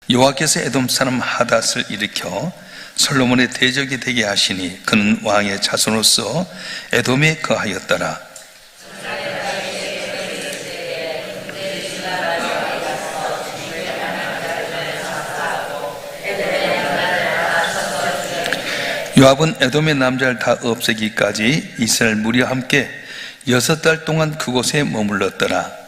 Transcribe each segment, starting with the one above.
여호와께서 에돔 사람 하닷을 일으켜 솔로몬의 대적이 되게 하시니 그는 왕의 자손으로서 에돔에 거하였더라. 요압은 에돔의 남자를 다 없애기까지 이스라엘 무리와 함께 6달 동안 그곳에 머물렀더라.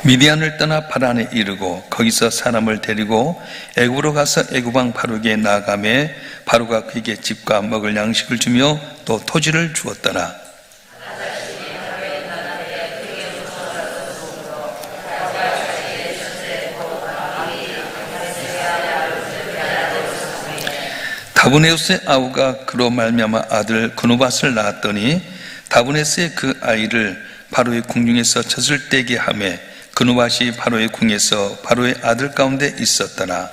미디안을 떠나 바란에 이르고 거기서 사람을 데리고 애굽으로 가서 애굽 왕 바로에게 나아가매 바로가 그에게 집과 먹을 양식을 주며 또 토지를 주었더라. 다브네스의 아우가 그로 말미암아 아들 그누밧을 낳았더니 다브네스의 그 아이를 바로의 궁중에서 젖을 떼게 하매 그누밧이 바로의 궁에서 바로의 아들 가운데 있었더라.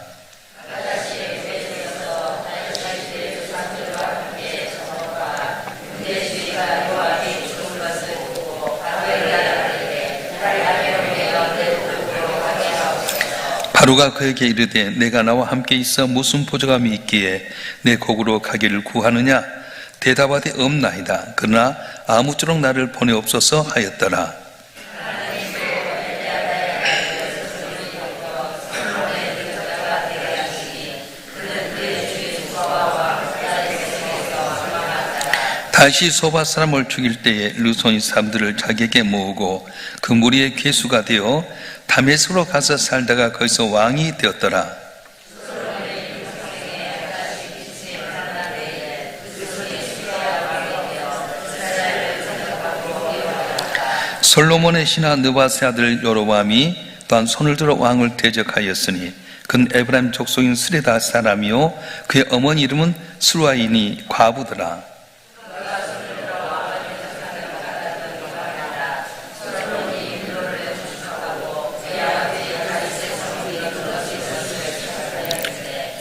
바로가 그에게 이르되 내가 나와 함께 있어 무슨 보조감이 있기에 내 곡으로 가기를 구하느냐? 대답하되 없나이다. 그러나 아무쪼록 나를 보내옵소서 하였더라. 다시 소바 사람을 죽일 때에 르손이 사람들을 자기에게 모으고 그 무리의 괴수가 되어 다메섹으로 가서 살다가 거기서 왕이 되었더라. 솔로몬의 신하 느밧의 아들 여로보암이 또한 손을 들어 왕을 대적하였으니 그는 에브라임 족속인 스레다 사람이요 그의 어머니 이름은 스루아이니 과부더라.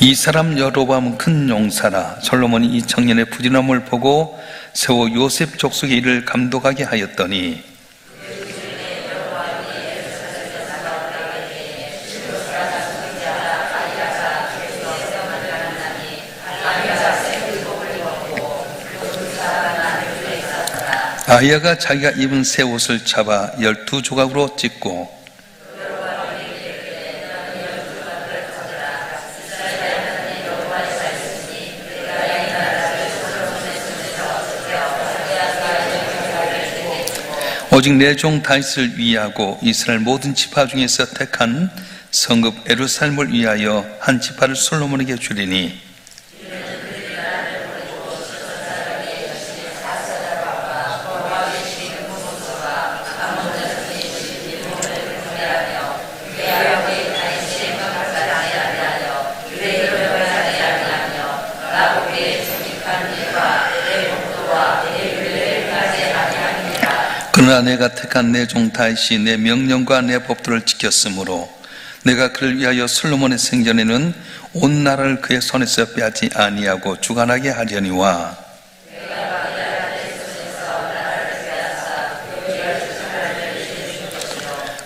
이 사람 여로보암은 큰 용사라. 솔로몬이 이 청년의 부지런함을 보고 세워 요셉 족속의 일을 감독하게 하였더니 아이야가 자기가 입은 새 옷을 잡아 12조각으로 찢고 오직 내 종 다윗을 위하고 이스라엘 모든 지파 중에서 택한 성읍 예루살렘을 위하여 한 지파를 솔로몬에게 주리니 그러나 내가 택한 내 종 다윗이 내 명령과 내 법도를 지켰으므로 내가 그를 위하여 솔로몬의 생전에는 온 나라를 그의 손에서 빼앗지 아니하고 주관하게 하려니와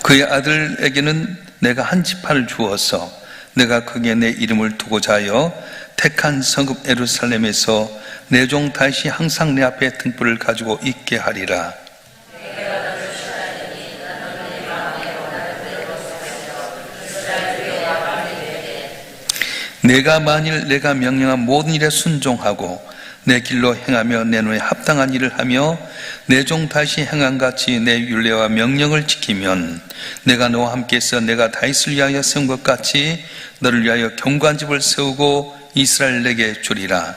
그의 아들에게는 내가 한 지파를 주어서 내가 거기에 내 이름을 두고자 하여 택한 성읍 예루살렘에서 내 종 다윗이 항상 내 앞에 등불을 가지고 있게 하리라. 내가 만일 내가 명령한 모든 일에 순종하고 내 길로 행하며 내 눈에 합당한 일을 하며 내 종 다윗이 행한같이 내 율례와 명령을 지키면 내가 너와 함께해서 내가 다윗을 위하여 세운 것 같이 너를 위하여 견고한 집을 세우고 이스라엘 내게 주리라.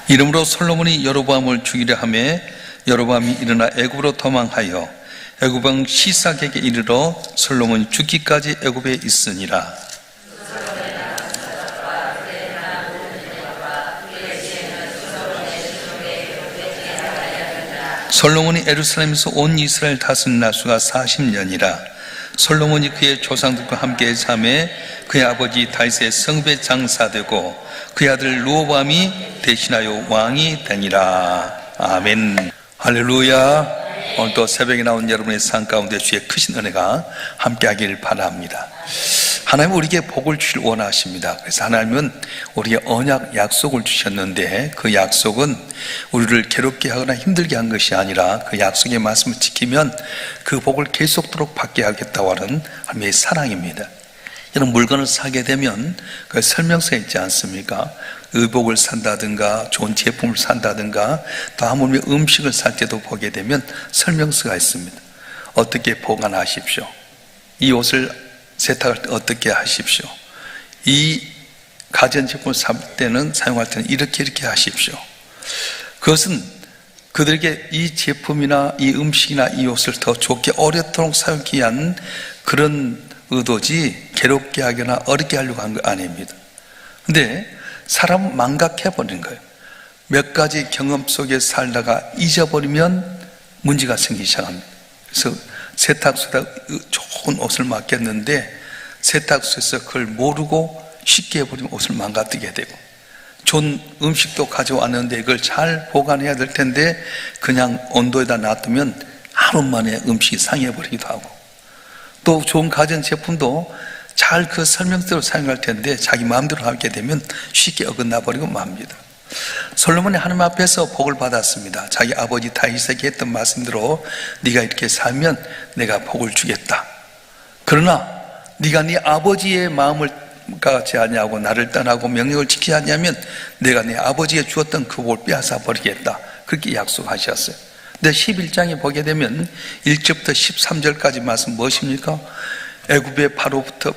이러므로 솔로몬이 여로보암을 죽이려 하며 여로보암이 일어나 애굽으로 도망하여 애굽 왕 시삭에게 이르러 솔로몬이 죽기까지 애굽에 있으니라. 솔로몬이 예루살렘에서 온 이스라엘 다스린 날수가 40년이라. 솔로몬이 그의 조상들과 함께 잠에 그의 아버지 다윗의 성배 장사되고 그의 아들 르호보암이 대신하여 왕이 되니라. 아멘. 할렐루야. 오늘도 새벽에 나온 여러분의 삶 가운데 주의 크신 은혜가 함께하길 바랍니다. 하나님은 우리에게 복을 주실 원하십니다. 그래서 하나님은 우리에게 언약 약속을 주셨는데 그 약속은 우리를 괴롭게 하거나 힘들게 한 것이 아니라 그 약속의 말씀을 지키면 그 복을 계속토록 받게 하겠다고 하는 하나님의 사랑입니다. 이런 물건을 사게 되면 그 설명서에 있지 않습니까? 의복을 산다든가 좋은 제품을 산다든가 또 하물며 음식을 살 때도 보게 되면 설명서가 있습니다. 어떻게 보관하십시오. 이 옷을 세탁할 때 어떻게 하십시오. 이 가전제품을 살 때는 사용할 때는 이렇게 하십시오. 그것은 그들에게 이 제품이나 이 음식이나 이 옷을 더 좋게 오랫도록 사용하기 위한 그런 의도지 괴롭게 하거나 어렵게 하려고 한 거 아닙니다. 근데 사람은 망각해버리는 거예요. 몇 가지 경험 속에 살다가 잊어버리면 문제가 생기기 시작합니다. 그래서 세탁소에다 좋은 옷을 맡겼는데 세탁소에서 그걸 모르고 쉽게 해버리면 옷을 망가뜨리게 되고, 좋은 음식도 가져왔는데 이걸 잘 보관해야 될 텐데 그냥 온도에다 놔두면 하루 만에 음식이 상해버리기도 하고, 또 좋은 가전제품도 잘 그 설명대로 사용할 텐데 자기 마음대로 하게 되면 쉽게 어긋나 버리고 맙니다. 솔로몬이 하나님 앞에서 복을 받았습니다. 자기 아버지 다윗에게 했던 말씀대로 네가 이렇게 살면 내가 복을 주겠다. 그러나 네가 네 아버지의 마음을 같이 하냐고 나를 떠나고 명령을 지키지 않냐면 내가 네 아버지에 주었던 그 복을 빼앗아 버리겠다. 그렇게 약속하셨어요. 근데 11장에 보게 되면 1절부터 13절까지 말씀 무엇입니까? 애굽의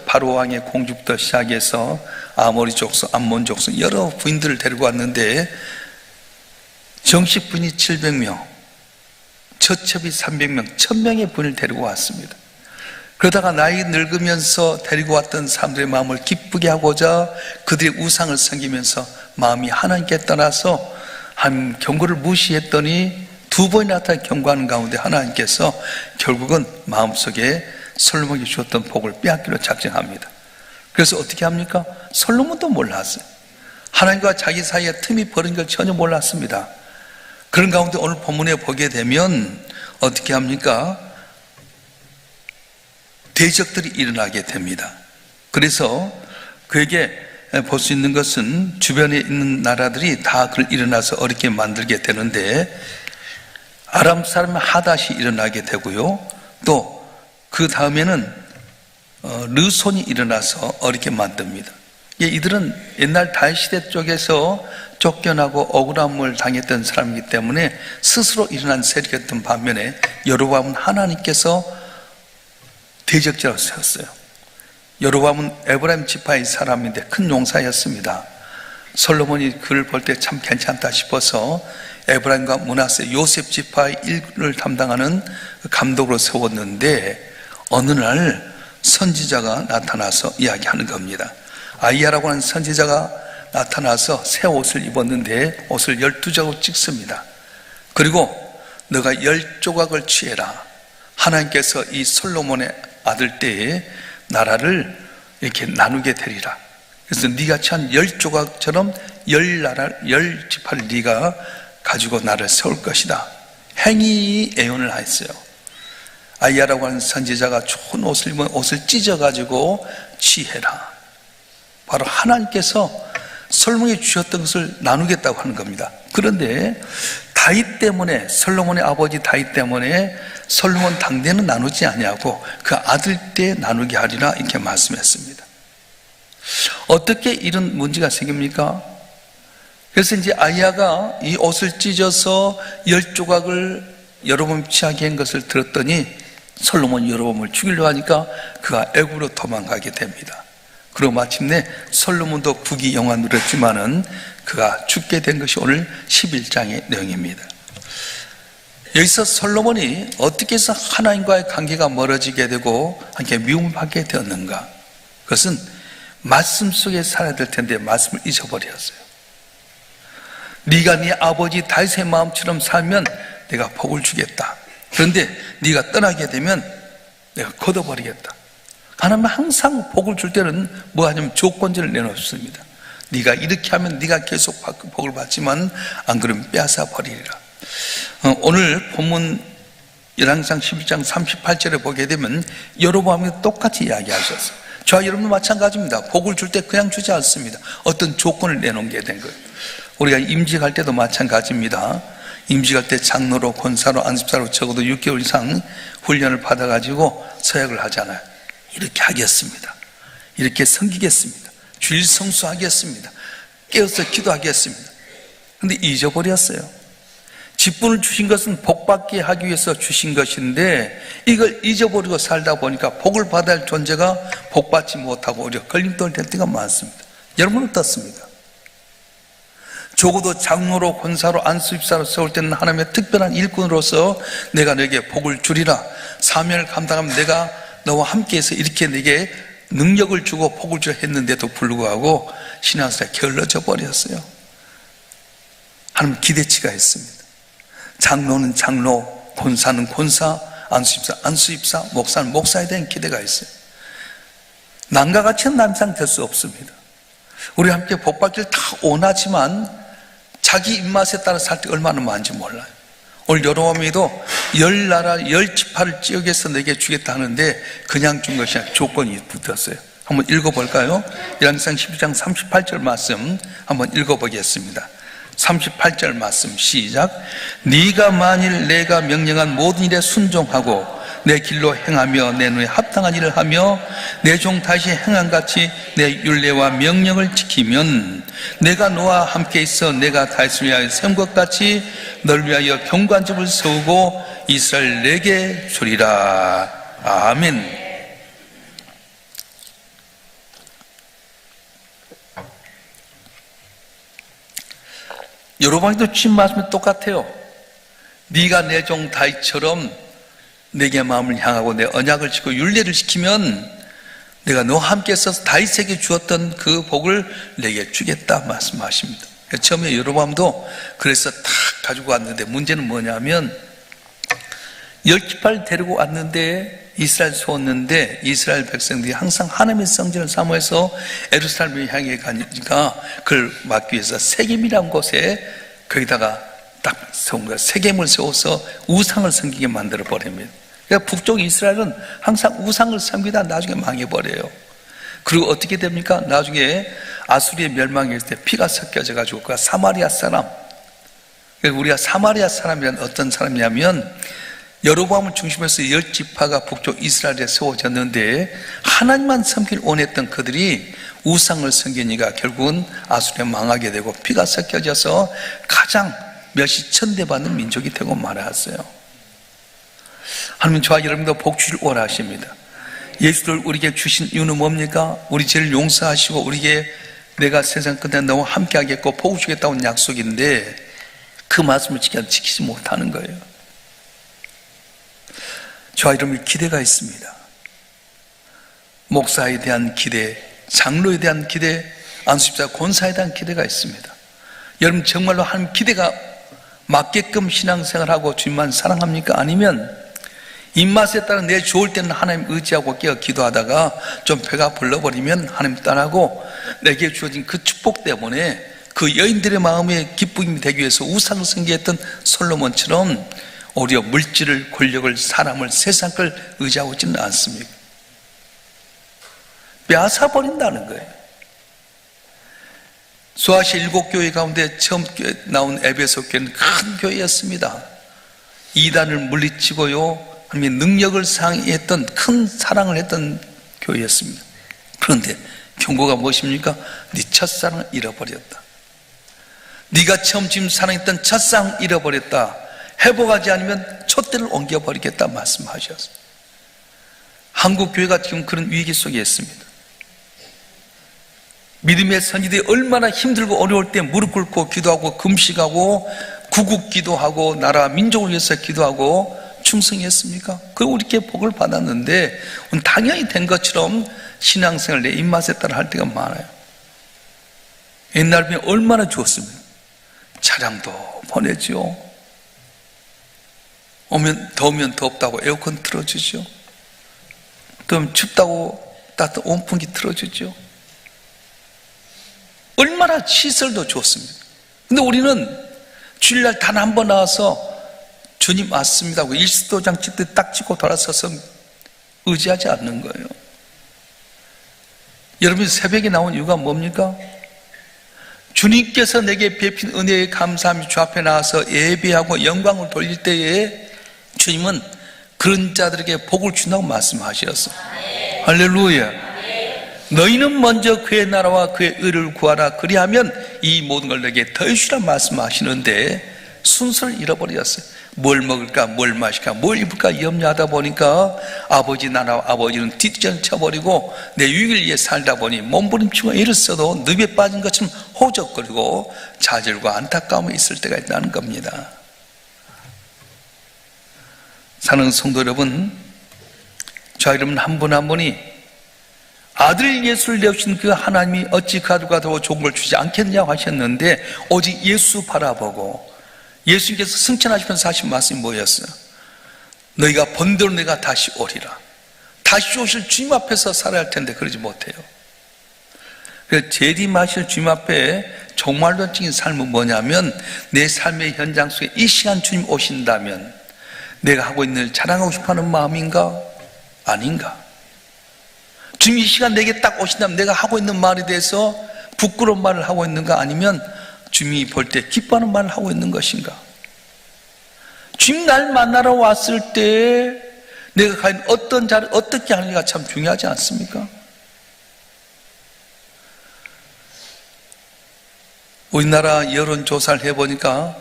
바로 왕의 공주부터 시작해서 아모리 족속, 암몬 족속 여러 부인들을 데리고 왔는데 정식 부인이 700명, 처첩이 300명, 1000명의 부인을 데리고 왔습니다. 그러다가 나이 늙으면서 데리고 왔던 사람들의 마음을 기쁘게 하고자 그들의 우상을 섬기면서 마음이 하나님께 떠나서 한 경고를 무시했더니 두 번이나 나타난 경고하는 가운데 하나님께서 결국은 마음속에 솔로몬이 주었던 복을 빼앗기로 작정합니다. 그래서 어떻게 합니까? 솔로몬도 몰랐어요. 하나님과 자기 사이에 틈이 벌어진 걸 전혀 몰랐습니다. 그런 가운데 오늘 본문에 보게 되면 어떻게 합니까? 대적들이 일어나게 됩니다. 그래서 그에게 볼 수 있는 것은 주변에 있는 나라들이 다 그를 일어나서 어렵게 만들게 되는데 아람 사람 하닷이 일어나게 되고요. 또 그 다음에는 르손이 일어나서 어렵게 만듭니다. 이들은 옛날 다윗 시대 쪽에서 쫓겨나고 억울함을 당했던 사람이기 때문에 스스로 일어난 세력이었던 반면에 여로보암은 하나님께서 대적자로 세웠어요. 여로보암은 에브라임 지파의 사람인데 큰 용사였습니다. 솔로몬이 그를 볼 때 참 괜찮다 싶어서 에브라임과 므낫세 요셉 지파의 일을 담당하는 감독으로 세웠는데 어느 날 선지자가 나타나서 이야기하는 겁니다. 아이야라고 하는 선지자가 나타나서 새 옷을 입었는데 옷을 12조각 찍습니다. 그리고 너가 10조각을 취해라. 하나님께서 이 솔로몬의 아들 때에 나라를 이렇게 나누게 되리라. 그래서 네가 취한 10조각처럼 10지파를 네가 가지고 나를 세울 것이다. 행위 예언을 하였어요. 아이야라고 하는 선지자가 좋은 옷을 입은 옷을 찢어가지고 취해라. 바로 하나님께서 솔로몬이 주셨던 것을 나누겠다고 하는 겁니다. 그런데 다윗 때문에, 솔로몬의 아버지 다윗 때문에 솔로몬 당대는 나누지 아니하고 그 아들 때 나누게 하리라 이렇게 말씀했습니다. 어떻게 이런 문제가 생깁니까? 그래서 이제 아이야가 이 옷을 찢어서 10조각을 여로보암이 취하게 한 것을 들었더니 솔로몬이 여로보암을 죽이려고 하니까 그가 애굽으로 도망가게 됩니다. 그리고 마침내 솔로몬도 국위 영화 누렸지만은 그가 죽게 된 것이 오늘 11장의 내용입니다. 여기서 솔로몬이 어떻게 해서 하나님과의 관계가 멀어지게 되고 함께 미움을 받게 되었는가? 그것은 말씀 속에 살아야 될 텐데 말씀을 잊어버렸어요. 네가 네 아버지 다윗의 마음처럼 살면 내가 복을 주겠다. 그런데 네가 떠나게 되면 내가 걷어버리겠다. 하나님은 항상 복을 줄 때는 뭐 하냐면 조건제를 내놓습니다. 네가 이렇게 하면 네가 계속 복을 받지만 안 그러면 빼앗아 버리리라. 오늘 본문 열왕기상 11장 38절에 보게 되면 여로보암이 똑같이 이야기하셨어요. 저와 여러분도 마찬가지입니다. 복을 줄 때 그냥 주지 않습니다. 어떤 조건을 내놓게 된 거예요. 우리가 임직할 때도 마찬가지입니다. 임직할 때 장로로, 권사로, 안습사로 적어도 6개월 이상 훈련을 받아가지고 서약을 하잖아요. 이렇게 하겠습니다. 이렇게 섬기겠습니다. 주일 성수하겠습니다. 깨어서 기도하겠습니다. 그런데 잊어버렸어요. 직분을 주신 것은 복받게 하기 위해서 주신 것인데 이걸 잊어버리고 살다 보니까 복을 받아야 할 존재가 복받지 못하고 오히려 걸림돌 될 때가 많습니다. 여러분은 어떻습니까? 적어도 장로로, 권사로, 안수입사로 세울 때는 하나님의 특별한 일꾼으로서 내가 너에게 복을 주리라. 사명을 감당하면 내가 너와 함께해서 이렇게 내게 능력을 주고 복을 주려 했는데도 불구하고 신앙생활에 게을러져 버렸어요. 하나님 기대치가 있습니다. 장로는 장로, 권사는 권사, 안수입사, 안수입사, 목사는 목사에 대한 기대가 있어요. 남과 같이는 남상 될 수 없습니다. 우리 함께 복받기를 다 원하지만 자기 입맛에 따라 살 때 얼마나 많은지 몰라요. 오늘 여로보암이도 10나라 10지파를 지역에서 내게 주겠다 하는데 그냥 준 것이 아니라 조건이 붙었어요. 한번 읽어볼까요? 열왕기상 12장 38절 말씀 한번 읽어보겠습니다. 38절 말씀 시작. 네가 만일 내가 명령한 모든 일에 순종하고 내 길로 행하며 내 눈에 합당한 일을 하며 내 종 다시 행한같이 내 율례와 명령을 지키면 내가 너와 함께 있어 내가 다윗을 위하여 세운 것 같이 널 위하여 경관집을 세우고 이스라엘 내게 주리라. 아멘. 여로보암도 주신 말씀이 똑같아요. 네가 내 종 다윗처럼 내게 마음을 향하고 내 언약을 지키고 율례를 지키면 내가 너와 함께 있어서 다윗에게 주었던 그 복을 내게 주겠다 말씀하십니다. 처음에 여로보암도 그래서 탁 가지고 왔는데 문제는 뭐냐면 10지파를 데리고 왔는데 이스라엘 세웠는데 이스라엘 백성들이 항상 하나님의 성전을 사모해서 예루살렘을 향해 가니까 그걸 막기 위해서 세겜이라는 곳에 거기다가 딱 세운 거예요. 세겜을 세워서 우상을 섬기게 만들어 버립니다. 그러니까 북쪽 이스라엘은 항상 우상을 섬기다 나중에 망해버려요. 그리고 어떻게 됩니까? 나중에 아수리의 멸망했을 때 피가 섞여져 가지고 그 사마리아 사람, 우리가 사마리아 사람이란 어떤 사람이냐면 여로보암을 중심으로 해서 10지파가 북쪽 이스라엘에 세워졌는데 하나님만 섬기를 원했던 그들이 우상을 섬기니까 결국은 아수리에 망하게 되고 피가 섞여져서 가장 멸시 천대받는 민족이 되고 말았어요. 하나님은 저와 여러분도 복 주시를 원하십니다. 예수를 우리에게 주신 이유는 뭡니까? 우리 죄를 용서하시고 우리에게 내가 세상 끝에 너와 함께 하겠고 복 주겠다는 약속인데 그 말씀을 지키지 못하는 거예요. 저와 여러분의 기대가 있습니다. 목사에 대한 기대, 장로에 대한 기대, 안수집사, 권사에 대한 기대가 있습니다. 여러분 정말로 하나님 기대가 맞게끔 신앙생활하고 주님만 사랑합니까? 아니면 입맛에 따라 내 좋을 때는 하나님 의지하고 깨어 기도하다가 좀 배가 불러버리면 하나님 떠나고 내게 주어진 그 축복 때문에 그 여인들의 마음에 기쁨이 되기 위해서 우상을 섬기했던 솔로몬처럼 오히려 물질을, 권력을, 사람을, 세상을 의지하고 있지는 않습니까? 빼앗아 버린다는 거예요. 소아시아 7교회 가운데 처음 나온 에베소 교회는 큰 교회였습니다. 이단을 물리치고요, 하나님의 능력을 상회했던 큰 사랑을 했던 교회였습니다. 그런데 경고가 무엇입니까? 네 첫사랑을 잃어버렸다. 네가 처음 지금 사랑했던 첫사랑 잃어버렸다. 회복하지 않으면 촛대를 옮겨버리겠다 말씀하셨어요. 한국 교회가 지금 그런 위기 속에 있습니다. 믿음의 선지들이 얼마나 힘들고 어려울 때 무릎 꿇고 기도하고 금식하고 구국 기도하고 나라 민족을 위해서 기도하고 충성했습니까? 그리고 우리께 복을 받았는데 당연히 된 것처럼 신앙생활 내 입맛에 따라 할 때가 많아요. 옛날에 얼마나 좋았습니까? 차량도 보내죠. 더우면 덥다고 에어컨 틀어주죠. 또 춥다고 따뜻한 온풍기 틀어주죠. 얼마나 시설도 좋습니다. 근데 우리는 주일날 단 한 번 나와서 주님 왔습니다 하고 일시도장 찍듯 딱 찍고 돌아서서 의지하지 않는 거예요. 여러분이 새벽에 나온 이유가 뭡니까? 주님께서 내게 베푼 은혜에 감사하며 주 앞에 나와서 예배하고 영광을 돌릴 때에 주님은 그런 자들에게 복을 준다고 말씀하셨어요. 할렐루야. 너희는 먼저 그의 나라와 그의 의를 구하라. 그리하면 이 모든 걸 내게 더해주라 말씀하시는데 순서를 잃어버렸어요. 뭘 먹을까, 뭘 마실까, 뭘 입을까 염려하다 보니까 아버지 나라와 아버지는 뒷전을 쳐버리고 내 유익을 위해 살다 보니 몸부림치고 애를 써도 늪에 빠진 것처럼 호적거리고 좌절과 안타까움이 있을 때가 있다는 겁니다. 사랑하는 성도 여러분, 저 여러분 한 분 한 분이 아들 예수를 내오신 그 하나님이 어찌 가두가 더 좋은 걸 주지 않겠냐고 하셨는데 오직 예수 바라보고 예수님께서 승천하시면서 하신 말씀이 뭐였어요? 너희가 번대로 내가 다시 오리라. 다시 오실 주님 앞에서 살아야 할 텐데 그러지 못해요. 그래서 재림하실 주님 앞에 종말론적인 삶은 뭐냐면 내 삶의 현장 속에 이 시간 주님 오신다면 내가 하고 있는 일 자랑하고 싶어하는 마음인가? 아닌가? 주님 이 시간 내게 딱 오신다면 내가 하고 있는 말에 대해서 부끄러운 말을 하고 있는가? 아니면 주님이 볼 때 기뻐하는 말을 하고 있는 것인가? 주님 날 만나러 왔을 때 내가 과연 어떤 자를 어떻게 하느냐가 참 중요하지 않습니까? 우리나라 여론조사를 해보니까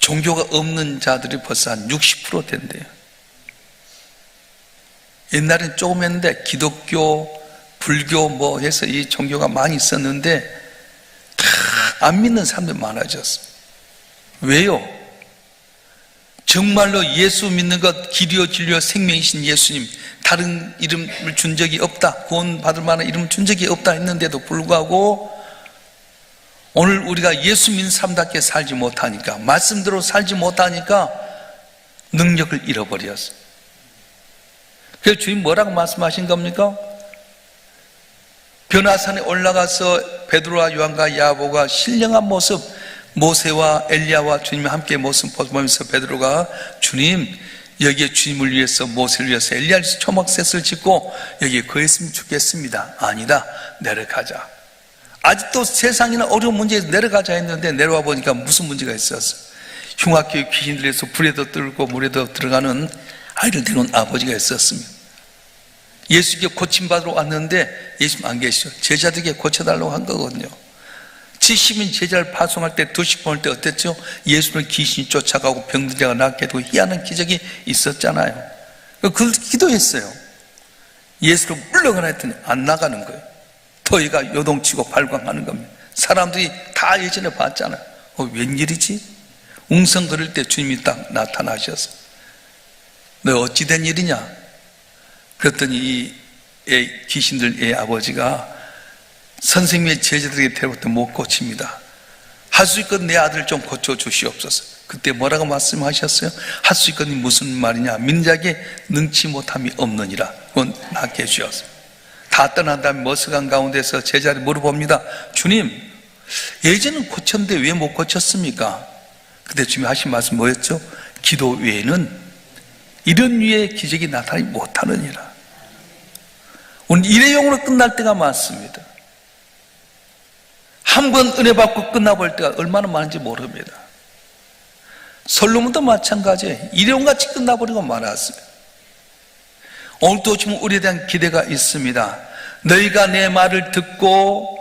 종교가 없는 자들이 벌써 한 60% 된대요. 옛날엔 조금 했는데 기독교, 불교 뭐 해서 이 종교가 많이 있었는데 다 안 믿는 사람들이 많아졌어요. 왜요? 정말로 예수 믿는 것 길이요 진리요 생명이신 예수님 다른 이름을 준 적이 없다, 구원받을 만한 이름을 준 적이 없다 했는데도 불구하고 오늘 우리가 예수 믿는 사람답게 살지 못하니까, 말씀대로 살지 못하니까 능력을 잃어버렸어요. 그래서 주님 뭐라고 말씀하신 겁니까? 변화산에 올라가서 베드로와 요한과 야고보가 신령한 모습, 모세와 엘리야와 주님과 함께 모습 보면서 베드로가 주님 여기에 주님을 위해서 모세를 위해서 엘리야를 위해서 초막셋을 짓고 여기에 거했으면 좋겠습니다. 아니다, 내려가자. 아직도 세상이나 어려운 문제에서 내려가자 했는데 내려와 보니까 무슨 문제가 있었어? 흉악교육 귀신들에서 불에도 들고 물에도 들어가는 아이를 데려온 아버지가 있었습니다. 예수께 고침받으러 왔는데 예수님 안 계시죠. 제자들에게 고쳐달라고 한 거거든요. 70인 제자를 파송할 때 2시 보낼 때 어땠죠? 예수를 귀신이 쫓아가고 병든 자가 낫게 되고 희한한 기적이 있었잖아요. 그걸 기도했어요. 예수를 물러가라 했더니 안 나가는 거예요. 더위가 요동치고 발광하는 겁니다. 사람들이 다 예전에 봤잖아요. 웬일이지? 웅성 거릴 때 주님이 딱 나타나셔서 너 어찌 된 일이냐? 그랬더니 이 귀신들의 아버지가 선생님의 제자들에게 데려올 못 고칩니다. 할 수 있거든 내 아들 좀 고쳐주시옵소서. 그때 뭐라고 말씀하셨어요? 할 수 있거든 무슨 말이냐? 민자에게 능치 못함이 없느니라. 그건 낫게 해주셨어. 다 떠난 다음에 머스강 가운데서 제자를 물어봅니다. 주님, 예전은 고쳤는데 왜 못 고쳤습니까? 그때 주님이 하신 말씀 뭐였죠? 기도 외에는 이런 류의 기적이 나타나지 못하느니라. 오늘 일회용으로 끝날 때가 많습니다. 한 번 은혜 받고 끝나볼 때가 얼마나 많은지 모릅니다. 솔로몬도 마찬가지예요. 일회용같이 끝나버리고 말았습니다. 오늘도 지금 우리에 대한 기대가 있습니다. 너희가 내 말을 듣고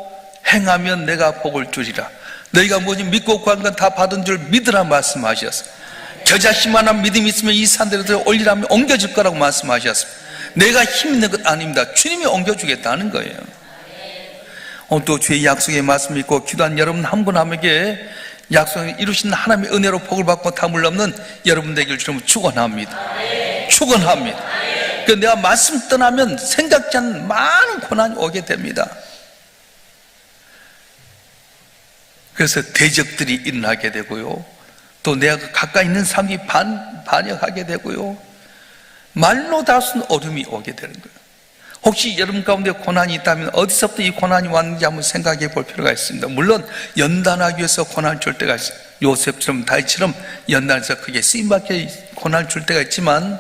행하면 내가 복을 주리라. 너희가 뭐지 믿고 구한 건 다 받은 줄 믿으라 말씀하셨어요. 저 자신만한 믿음이 있으면 이 산들을 올리라면 옮겨질 거라고 말씀하셨습니다. 내가 힘 있는 것 아닙니다. 주님이 옮겨주겠다는 거예요. 오늘 또 주의 약속의 말씀 있고 기도한 여러분 한 분 한 분에게 약속을 이루신 하나님의 은혜로 복을 받고 담을 넘는 여러분 되길 주님 축원합니다. 축원합니다. 그 내가 말씀 떠나면 생각지 않는 많은 고난이 오게 됩니다. 그래서 대적들이 일어나게 되고요. 또 내가 가까이 있는 사람이 반역하게 되고요. 말로 다 쓴 어려움이 오게 되는 거예요. 혹시 여러분 가운데 고난이 있다면 어디서부터 이 고난이 왔는지 한번 생각해 볼 필요가 있습니다. 물론 연단하기 위해서 고난을 줄 때가 있어요. 요셉처럼 다윗처럼 연단해서 크게 쓰임받게 고난을 줄 때가 있지만,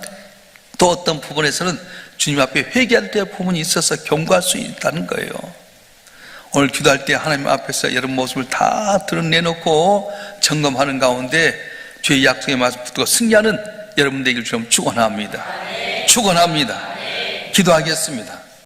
또 어떤 부분에서는 주님 앞에 회개할 때의 부분이 있어서 경고할 수 있다는 거예요. 오늘 기도할 때 하나님 앞에서 여러분 모습을 다 드러내놓고 점검하는 가운데 주의 약속의 말씀 붙들고 승리하는 여러분 되길 좀 축원합니다. 축원합니다. 기도하겠습니다.